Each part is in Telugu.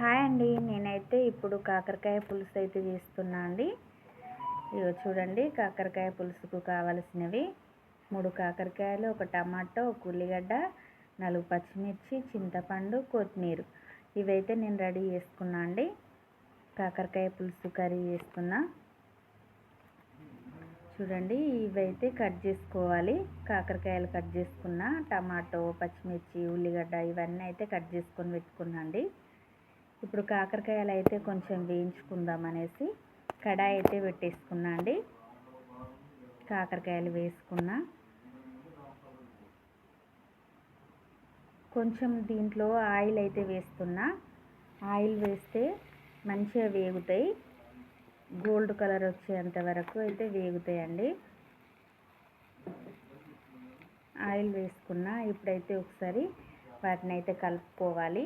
హాయ్ అండి. నేనైతే ఇప్పుడు కాకరకాయ పులుసు అయితే చేస్తున్నా అండి. ఇగో చూడండి, కాకరకాయ పులుసుకు కావలసినవి 3 కాకరకాయలు, 1 టమాటో, 1 ఉల్లిగడ్డ, 4 పచ్చిమిర్చి, చింతపండు, కొత్తిమీర. ఇవైతే నేను రెడీ చేసుకున్నా అండి. కాకరకాయ పులుసు కర్రీ చేస్తున్నా. చూడండి, ఇవైతే కట్ చేసుకోవాలి. కాకరకాయలు కట్ చేసుకున్నా, టమాటో, పచ్చిమిర్చి, ఉల్లిగడ్డ ఇవన్నీ అయితే కట్ చేసుకొని పెట్టుకున్నా అండి. ఇప్పుడు కాకరకాయలు అయితే కొంచెం వేయించుకుందాం అనేసి కడాయి అయితే పెట్టేసుకున్నా అండి. కాకరకాయలు వేసుకున్నా. కొంచెం దీంట్లో ఆయిల్ అయితే వేస్తున్నా. ఆయిల్ వేస్తే మంచిగా వేగుతాయి. గోల్డ్ కలర్ వచ్చేంత వరకు అయితే వేగుతాయండి. ఆయిల్ వేసుకున్నా. ఇప్పుడైతే ఒకసారి వాటిని అయితే కలుపుకోవాలి.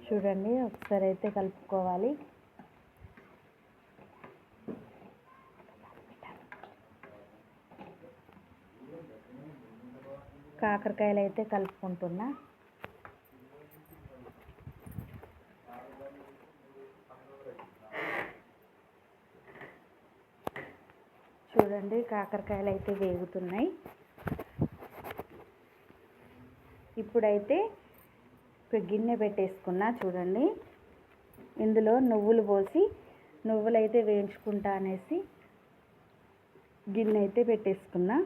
చూడండి, ఒకసారి అయితే కలుపుకోవాలి. కాకరకాయలు అయితే కలుపుకుంటున్నా. చూడండి, కాకరకాయలు అయితే వేగుతున్నాయి. ఇప్పుడైతే ఒక గిన్నె పెట్టేసుకున్నా. చూడండి, ఇందులో నువ్వులు పోసి నువ్వులు అయితే వేయించుకుంటా అనేసి గిన్నె అయితే పెట్టేసుకున్నా.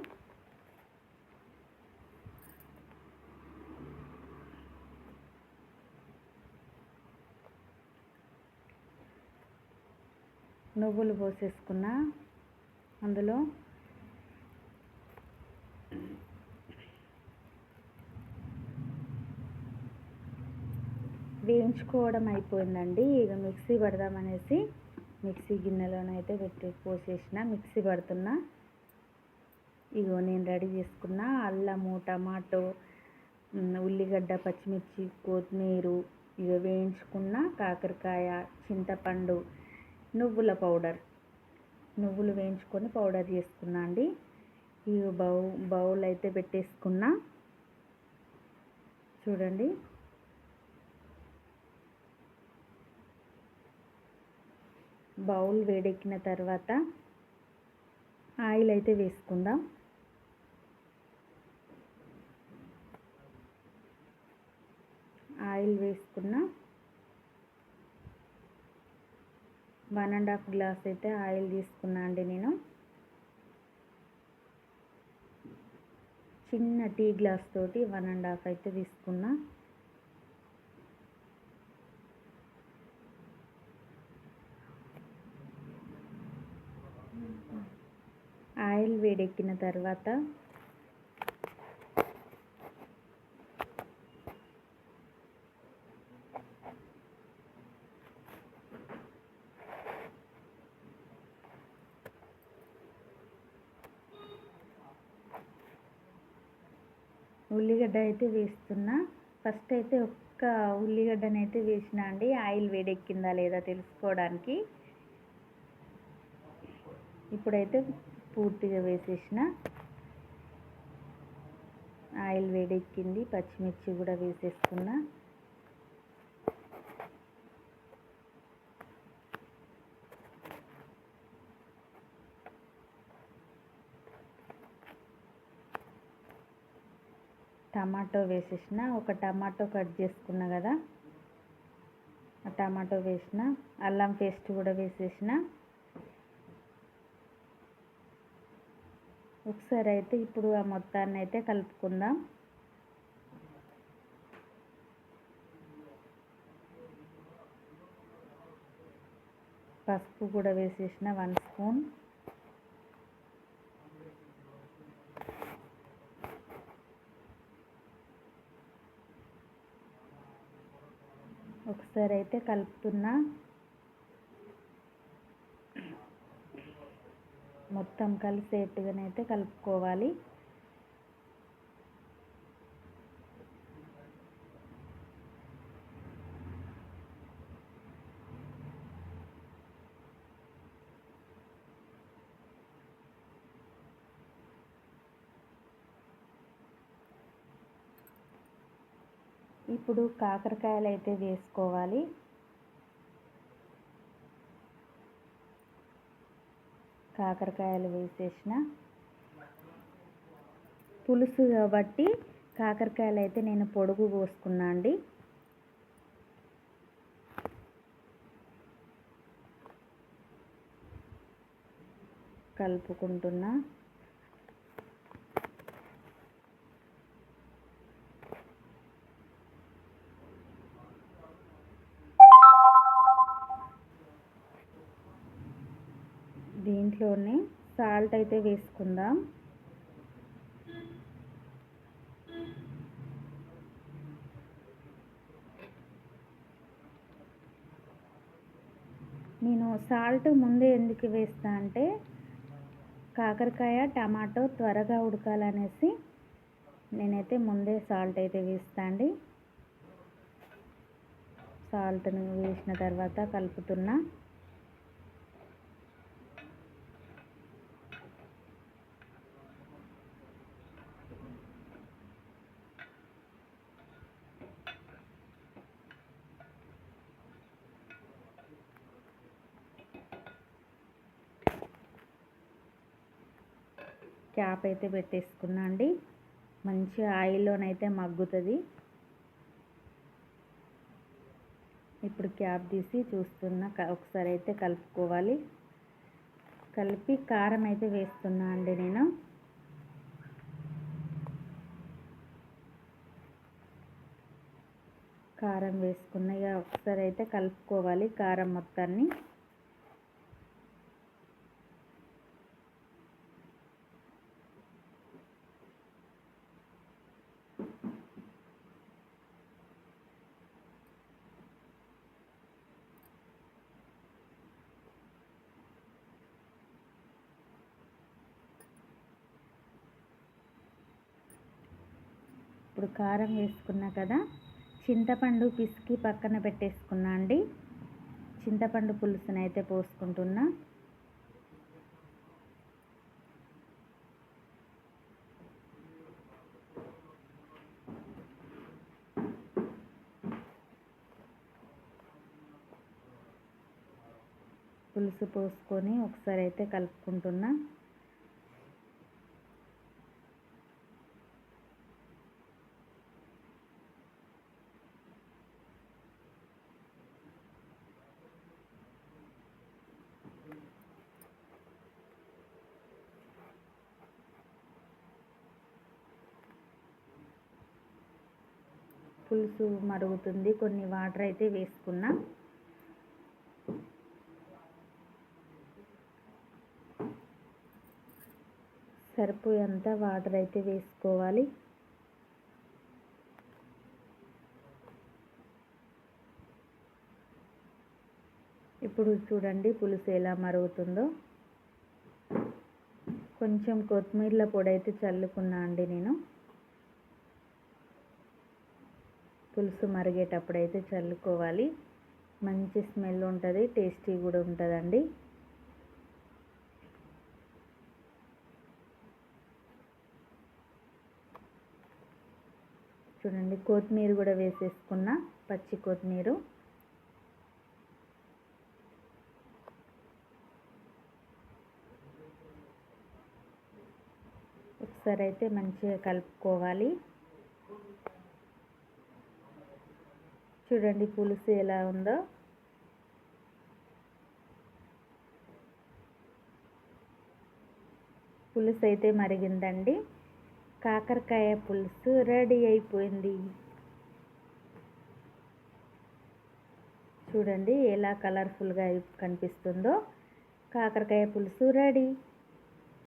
నువ్వులు పోసేసుకున్నా. అందులో వేయించుకోవడం అయిపోయిందండి. ఇక మిక్సీ పడదామనేసి మిక్సీ గిన్నెలోనైతే పోసేసిన మిక్సీ పడుతున్నా. ఇగో నేను రెడీ చేసుకున్న అల్లము, టమాటో, ఉల్లిగడ్డ, పచ్చిమిర్చి, కొత్తిమీర, ఇక వేయించుకున్న కాకరకాయ, చింతపండు, నువ్వుల పౌడర్, నువ్వులు వేయించుకొని పౌడర్ చేసుకున్నా అండి. ఈ బౌల్ అయితే పెట్టేసుకున్నా. చూడండి, బౌల్ వేడెక్కిన తర్వాత ఆయిల్ అయితే వేసుకుందాం. ఆయిల్ వేసుకున్న 1½ గ్లాస్ అయితే ఆయిల్ తీసుకున్నా అండి. నేను చిన్న టీ గ్లాస్ తోటి 1½ అయితే తీసుకున్నా. ఆయిల్ వేడెక్కిన తర్వాత ఉల్లిగడ్డ అయితే వేస్తున్నా. ఫస్ట్ అయితే ఒక్క ఉల్లిగడ్డనైతే వేసిన అండి, ఆయిల్ వేడెక్కిందా లేదా తెలుసుకోవడానికి. ఇప్పుడైతే పూర్తిగా వేసేసిన. ఆయిల్ వేడెక్కింది. పచ్చిమిర్చి కూడా వేసేసుకున్నా. టమాటో వేసేసిన. ఒక టమాటో కట్ చేసుకున్నా కదా, ఆ టమాటో వేసిన. అల్లం పేస్ట్ కూడా వేసేసిన. ఒకసారి అయితే ఇప్పుడు ఆ మొత్తాన్ని అయితే కలుపుకుందాం. పసుపు కూడా వేసేసిన 1 స్పూన్. ఒకసారి అయితే కలుపుతున్నా. మొత్తం కలిసేట్టుగానైతే కలుపుకోవాలి. ఇప్పుడు కాకరకాయలు అయితే వేసుకోవాలి. కాకరకాయలు వేసేసిన పులుసు కాబట్టి కాకరకాయలు అయితే నేను పొడుగు కోసుకున్నా అండి. కలుపుకుంటున్నా. దీంట్లోనే సాల్ట్ అయితే వేసుకుందాం. నేను సాల్ట్ ముందే ఎందుకు వేస్తా అంటే కాకరకాయ టమాటో త్వరగా ఉడకాలనేసి నేనైతే ముందే సాల్ట్ అయితే వేస్తా అండి. సాల్ట్ని వేసిన తర్వాత కలుపుతున్నా. క్యాప్ అయితే పెట్టేసుకున్నా అండి. మంచి ఆయిల్లోనైతే మగ్గుతుంది. ఇప్పుడు క్యాప్ తీసి చూస్తున్నా. ఒకసారి అయితే కలుపుకోవాలి. కలిపి కారం అయితే వేస్తున్నా అండి నేను. కారం వేసుకున్న ఇక ఒకసారి అయితే కలుపుకోవాలి కారం మొత్తాన్ని. ఇప్పుడు కారం వేసుకున్నా కదా, చింతపండు పిసికి పక్కన పెట్టేసుకున్నా అండి. చింతపండు పులుసుని అయితే పోసుకుంటున్నా. పులుసు పోసుకొని ఒకసారి అయితే కలుపుకుంటున్నా. పులుసు మరుగుతుంది. కొన్ని వాటర్ అయితే వేసుకున్నా. సరిపోయేంత వాటర్ అయితే వేసుకోవాలి. ఇప్పుడు చూడండి పులుసు ఎలా మరుగుతుందో. కొంచెం కొత్తిమీర పొడి అయితే చల్లుకున్నా అండి నేను. పులుసు మరిగేటప్పుడు అయితే చల్లుకోవాలి. మంచి స్మెల్ ఉంటుంది, టేస్టీ కూడా ఉంటుందండి. చూడండి కొత్తిమీర కూడా వేసేసుకున్నా, పచ్చి కొత్తిమీర. ఒకసారి అయితే మంచిగా కలుపుకోవాలి. చూడండి పులుసు ఎలా ఉందో. పులుసు అయితే మరిగిందండి. కాకరకాయ పులుసు రెడీ అయిపోయింది. చూడండి ఎలా కలర్ఫుల్గా కనిపిస్తుందో. కాకరకాయ పులుసు రెడీ.